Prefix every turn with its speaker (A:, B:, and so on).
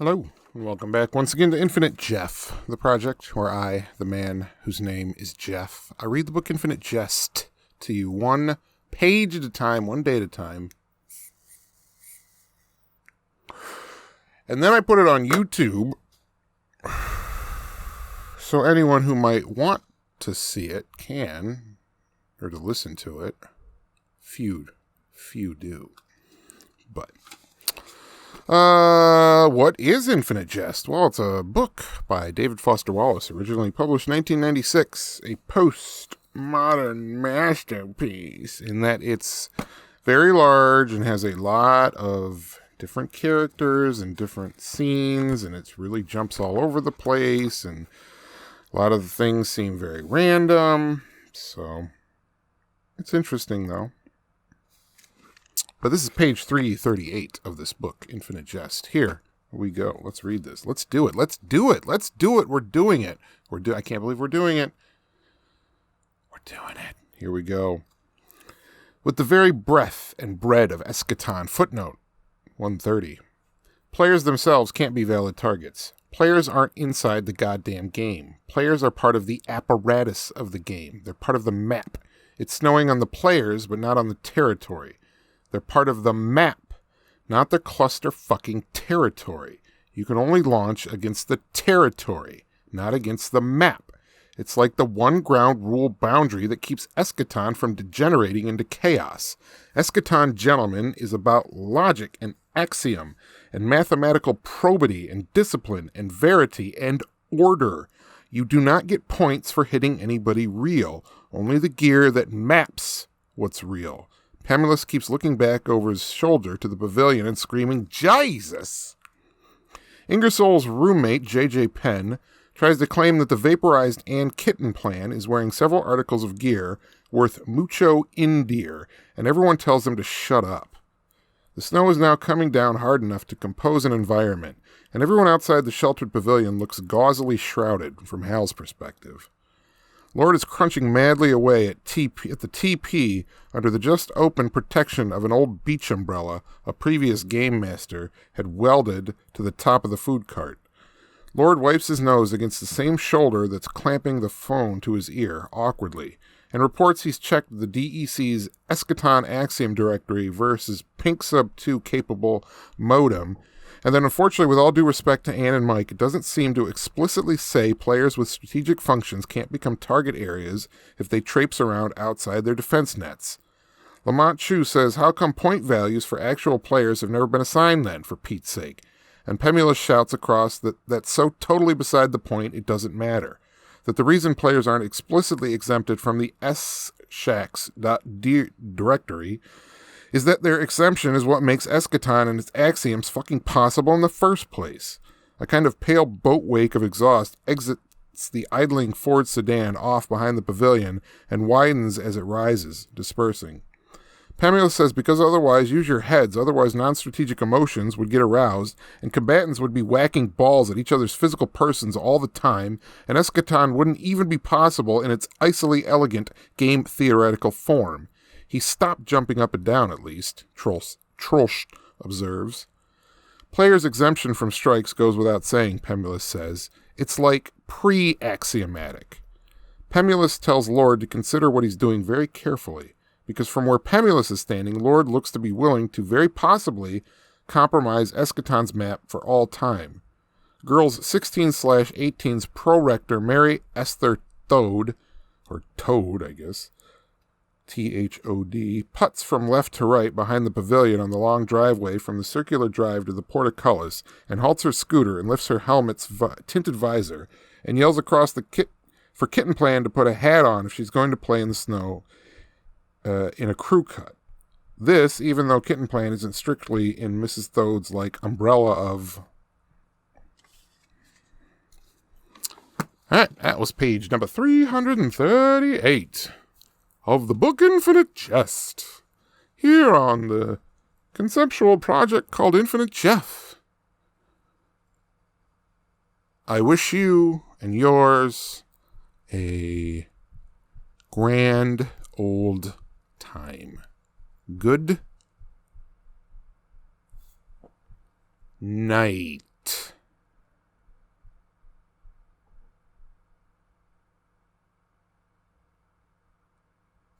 A: Hello, and welcome back once again to Infinite Jeff, the project where I, the man whose name is Jeff, I read the book Infinite Jest to you one page at a time, one day at a time. And then I put it on YouTube, so anyone who might want to see it can, or to listen to it. Few do. But what is Infinite Jest? Well, it's a book by David Foster Wallace, originally published in 1996, a postmodern masterpiece in that it's very large and has a lot of different characters and different scenes, and it really jumps all over the place, and a lot of the things seem very random, so it's interesting, though. But this is page 338 of this book, Infinite Jest. Here we go. Let's read this. Let's do it. Let's do it. We're doing it. I can't believe we're doing it. We're doing it. Here we go. With the very breath and bread of Eschaton. Footnote 130. Players themselves can't be valid targets. Players aren't inside the goddamn game. Players are part of the apparatus of the game. They're part of the map. It's snowing on the players, but not on the territory. They're part of the map, not the cluster fucking territory. You can only launch against the territory, not against the map. It's like the one ground rule boundary that keeps Eschaton from degenerating into chaos. Eschaton, gentlemen, is about logic and axiom and mathematical probity and discipline and verity and order. You do not get points for hitting anybody real, only the gear that maps what's real. Pemulus keeps looking back over his shoulder to the pavilion and screaming, Jesus! Ingersoll's roommate, J.J. Penn, tries to claim that the vaporized Ann Kitten plan is wearing several articles of gear worth mucho indir, and everyone tells him to shut up. The snow is now coming down hard enough to compose an environment, and everyone outside the sheltered pavilion looks gauzily shrouded from Hal's perspective. Lord is crunching madly away at the TP under the just open protection of an old beach umbrella a previous game master had welded to the top of the food cart. Lord wipes his nose against the same shoulder that's clamping the phone to his ear, awkwardly, and reports he's checked the DEC's Eschaton Axiom directory versus Pink Sub 2 capable modem. And then, unfortunately, with all due respect to Ann and Mike, it doesn't seem to explicitly say players with strategic functions can't become target areas if they traipse around outside their defense nets. Lamont Chu says, how come point values for actual players have never been assigned then, for Pete's sake? And Pemulus shouts across that that's so totally beside the point it doesn't matter. That the reason players aren't explicitly exempted from the SShax.directory is that their exemption is what makes Eschaton and its axioms fucking possible in the first place. A kind of pale boat wake of exhaust exits the idling Ford sedan off behind the pavilion and widens as it rises, dispersing. Pemulus says because otherwise use your heads, otherwise non-strategic emotions would get aroused, and combatants would be whacking balls at each other's physical persons all the time, and Eschaton wouldn't even be possible in its icily elegant game-theoretical form. He stopped jumping up and down, at least, Trolsch observes. Players' exemption from strikes goes without saying, Pemulus says. It's like pre-axiomatic. Pemulus tells Lord to consider what he's doing very carefully, because from where Pemulus is standing, Lord looks to be willing to very possibly compromise Eschaton's map for all time. Girls 16/18's pro-rector Mary Esther Toad, or Toad, I guess, Thod, putts from left to right behind the pavilion on the long driveway from the circular drive to the portcullis, and halts her scooter and lifts her helmet's tinted visor, and yells across the for Kitten Plan to put a hat on if she's going to play in the snow in a crew cut. This, even though Kitten Plan isn't strictly in Mrs. Thod's umbrella of... Alright, that was page number 338. Of the book Infinite Jest, here on the conceptual project called Infinite Jeff. I wish you and yours a grand old time. Good night.